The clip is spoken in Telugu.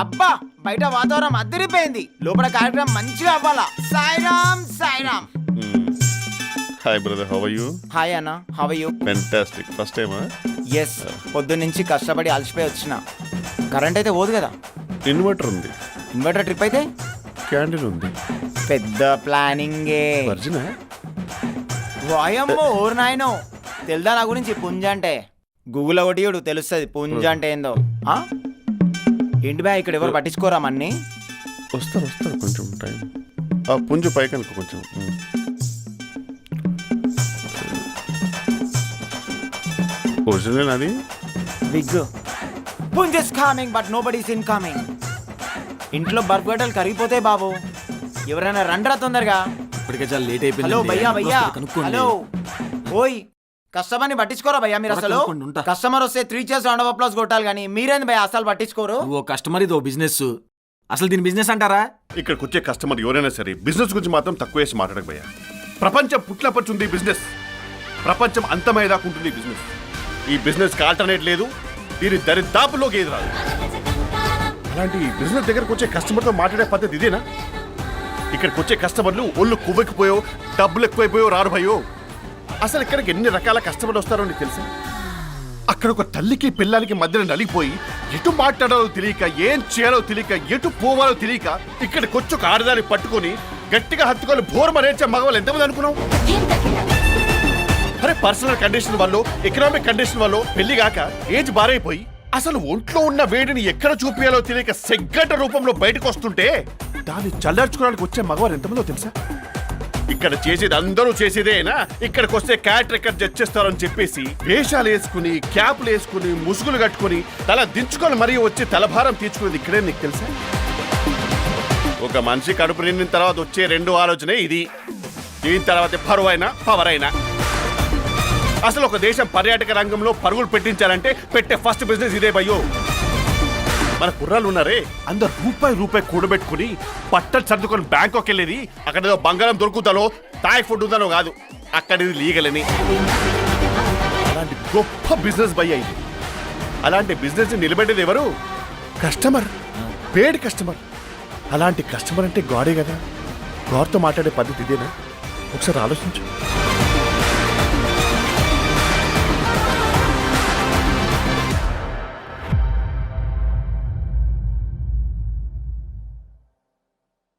అబ్బా బయట వాతావరణం అదిరిపోయింది, లోపల కార్యక్రమం మంచిగా అవ్వాలా. Sairam Sairam. Hi brother, how are you? Hi అన్న, how are you? Fantastic. First టైమా? ఎస్, పొద్దున్నుంచి కష్టపడి అలసిపోయి వచ్చిన. కరెంట్ అయితే పోదు కదా. ఇన్వర్టర్ ఉంది. ఇన్వర్టర్ ట్రిప్ అయితే క్యాండిల్ ఉంది. పెద్ద ప్లానింగే. వర్జినా? వాయమ్మో ఓరు నాయనో, తెలుదా నా గురించి పుంజ అంటే? గూగుల్లో కొట్టియుడు తెలుస్తుంది పుంజ అంటే ఏందో. ఏంటి బా ఇక్కడ ఎవరు పట్టించుకోరా మన్ని? వస్తారు కొంచెం టైం. ఆ పుంజు పైకి అనుకో కొంచెం. ఒరిజినల్ అది big punch is coming but nobody is in coming. ఇంట్లో బర్ఫ్ గడ్డలు కరిగిపోతాయి బాబు, ఎవరైనా రండ్రా తొందరగా. ఇప్పటికే చాలా లేట్ అయిపోయింది. హలో భయ్యా భయ్యా, హలో ఓయ్ కస్టమర్ని పట్టించుకోరా భయ్యా మీరు? అసలు కస్టమర్ వస్తే 3 cheers రౌండ్ ఆఫ్ అప్లాస్ కొట్టాలి, కానీ మీరేంది భయ్యా అసలు పట్టించుకోరు? ఓ కస్టమర్ ఇది ఓ బిజినెస్, అసలు దీని బిజినెస్ అంటారా? ఇక్కడికి వచ్చే కస్టమర్ ఎవరైనా సరే బిజినెస్ గురించి మాత్రం తక్కువ వేసి మాట్లాడకపోయా. ప్రపంచం పుట్లపచ్చుంది బిజినెస్, ప్రపంచం అంతమయ్యేదాకా ఉంటుంది బిజినెస్. ఈ బిజినెస్ కి ఆల్టర్నేట్ లేదు, దీని దరిదాపులోకి ఏది రాదు. అలాంటి బిజినెస్ దగ్గరకు వచ్చే కస్టమర్తో మాట్లాడే పద్ధతి ఇదేనా? ఇక్కడికి వచ్చే కస్టమర్లు ఒళ్ళు కువ్వెక్కిపోయో డబ్బులు ఎక్కువైపోయో రారు భయో. అసలు ఇక్కడికి ఎన్ని రకాల కస్టమర్లు వస్తారో నీకు తెలుసా? అక్కడ ఒక తల్లికి పిల్లలకి మధ్యలో నలిగిపోయి ఎటు మాట్లాడాలో తెలియక, ఏం చేయాలో తెలియక, ఎటు పోవాలో తెలియక ఇక్కడికి వచ్చి ఒక ఆడదాన్ని పట్టుకొని గట్టిగా హత్తుకొని బోర్మనేర్చే మగవాళ్ళు ఎంతమంది అనుకున్నావు? అరే పర్సనల్ కండిషన్ వల్ల, ఎకనామిక్ కండిషన్ వల్ల పెళ్లి కాక ఏజ్ బారైపోయి అసలు ఒంట్లో ఉన్న వేడిని ఎక్కడ చూపించాలో తెలియక సెగ్గట రూపంలో బయటకు వస్తుంటే దాన్ని చల్లార్చుకోవడానికి వచ్చే మగవారు ఎంతమందో తెలుసా? ఇక్కడ చేసేది అందరూ చేసేదేనా? ఇక్కడికి వస్తే క్యాట్ రికార్డ్ జడ్జ్ చేస్తారని చెప్పేసి వేషాలు వేసుకుని, క్యాప్లు వేసుకుని, ముసుగులు కట్టుకుని, తల దించుకొని మరీ వచ్చి తలభారం తీర్చుకునేది ఇక్కడే. నీకు తెలుసా? ఒక మనిషి కడుపు నిండిన తర్వాత వచ్చే 2 ఆలోచనే ఇది. దీని తర్వాత పరువైనా పవర్ అయినా. అసలు ఒక దేశం పర్యాటక రంగంలో పరుగులు పెట్టించాలంటే పెట్టే ఫస్ట్ బిజినెస్ ఇదే భయ్యో. మన కుర్రాళ్ళు ఉన్నారే, అందరు రూపాయి కూడబెట్టుకుని పట్టలు సర్దుకొని బ్యాంకాక్ వెళ్ళేది అక్కడ ఏదో బంగారం దొరుకుతానో థాయ్ ఫుడ్ ఉందనో కాదు, అక్కడ ఇది లీగలని. అలాంటి గొప్ప బిజినెస్ భయ్య ఇది. అలాంటి బిజినెస్ నిలబెట్టేది ఎవరు? కస్టమర్, పేడ్ కస్టమర్. అలాంటి కస్టమర్ అంటే గాడే కదా. గాడ్తో మాట్లాడే పద్ధతి ఇదేనా? ఒకసారి ఆలోచించు.